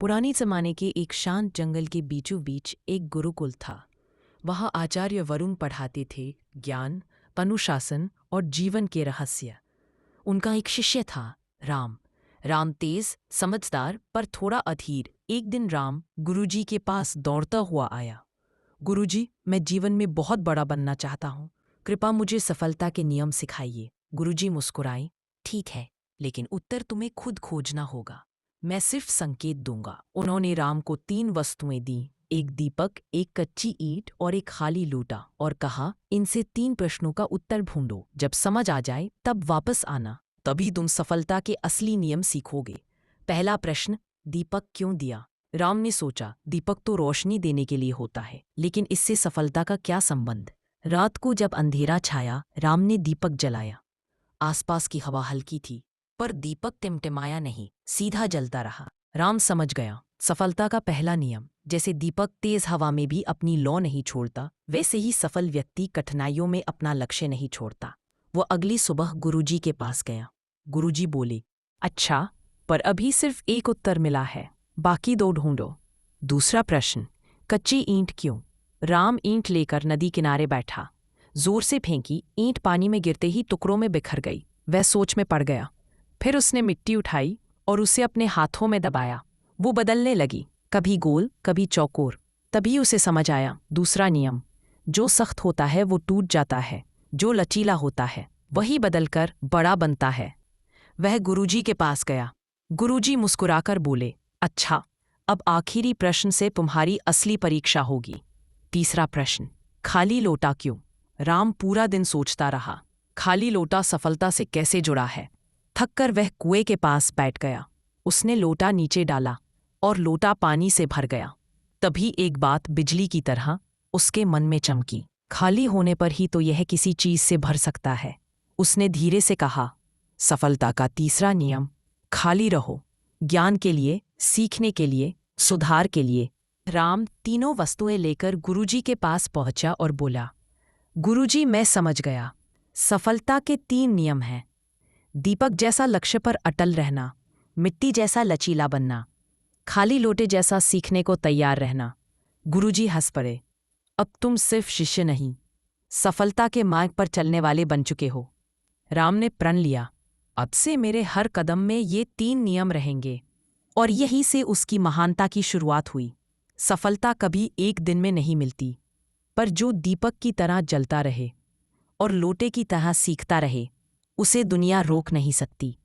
पुरानी जमाने के एक शांत जंगल के बीचों बीच एक गुरुकुल था। वहाँ आचार्य वरुण पढ़ाते थे ज्ञान, अनुशासन और जीवन के रहस्य। उनका एक शिष्य था, राम। राम तेज, समझदार पर थोड़ा अधीर। एक दिन राम गुरुजी के पास दौड़ता हुआ आया। गुरुजी, मैं जीवन में बहुत बड़ा बनना चाहता हूँ। कृपा मुझे सफलता के नियम सिखाइए। गुरुजी मुस्कुराए, ठीक है, लेकिन उत्तर तुम्हें खुद खोजना होगा। मैं सिर्फ संकेत दूंगा। उन्होंने राम को 3 वस्तुएं दी, एक दीपक, एक कच्ची ईंट और एक खाली लोटा, और कहा, इनसे 3 प्रश्नों का उत्तर ढूंढो। जब समझ आ जाए तब वापस आना, तभी तुम सफलता के असली नियम सीखोगे। पहला प्रश्न, दीपक क्यों दिया? राम ने सोचा, दीपक तो रोशनी देने के लिए होता है, लेकिन इससे सफलता का क्या संबंध? रात को जब अंधेरा छाया, राम ने दीपक जलाया। आसपास की हवा हल्की थी, पर दीपक टिमटिमाया नहीं, सीधा जलता रहा। राम समझ गया, सफलता का पहला नियम, जैसे दीपक तेज हवा में भी अपनी लौ नहीं छोड़ता, वैसे ही सफल व्यक्ति कठिनाइयों में अपना लक्ष्य नहीं छोड़ता। वो अगली सुबह गुरुजी के पास गया। गुरुजी बोले, अच्छा, पर अभी सिर्फ एक उत्तर मिला है, बाकी 2 ढूंढो। दूसरा प्रश्न, कच्ची ईंट क्यों? राम ईंट लेकर नदी किनारे बैठा। जोर से फेंकी, ईंट पानी में गिरते ही टुकड़ों में बिखर गई। वह सोच में पड़ गया। फिर उसने मिट्टी उठाई और उसे अपने हाथों में दबाया। वो बदलने लगी, कभी गोल, कभी चौकोर। तभी उसे समझ आया, दूसरा नियम, जो सख्त होता है वो टूट जाता है, जो लचीला होता है वही बदलकर बड़ा बनता है। वह गुरुजी के पास गया। गुरुजी मुस्कुराकर बोले, अच्छा, अब आखिरी प्रश्न से तुम्हारी असली परीक्षा होगी। तीसरा प्रश्न, खाली लोटा क्यों? राम पूरा दिन सोचता रहा, खाली लोटा सफलता से कैसे जुड़ा है? थककर वह कुएं के पास बैठ गया। उसने लोटा नीचे डाला और लोटा पानी से भर गया। तभी एक बात बिजली की तरह उसके मन में चमकी, खाली होने पर ही तो यह किसी चीज से भर सकता है। उसने धीरे से कहा, सफलता का तीसरा नियम, खाली रहो, ज्ञान के लिए, सीखने के लिए, सुधार के लिए। राम तीनों वस्तुएं लेकर गुरुजी के पास पहुंचा और बोला, गुरुजी, मैं समझ गया। सफलता के 3 नियम हैं। दीपक जैसा लक्ष्य पर अटल रहना, मिट्टी जैसा लचीला बनना, खाली लोटे जैसा सीखने को तैयार रहना। गुरुजी हंस पड़े, अब तुम सिर्फ शिष्य नहीं, सफलता के मार्ग पर चलने वाले बन चुके हो। राम ने प्रण लिया, अब से मेरे हर कदम में ये 3 नियम रहेंगे। और यहीं से उसकी महानता की शुरुआत हुई। सफलता कभी एक दिन में नहीं मिलती, पर जो दीपक की तरह जलता रहे और लोटे की तरह सीखता रहे, उसे दुनिया रोक नहीं सकती।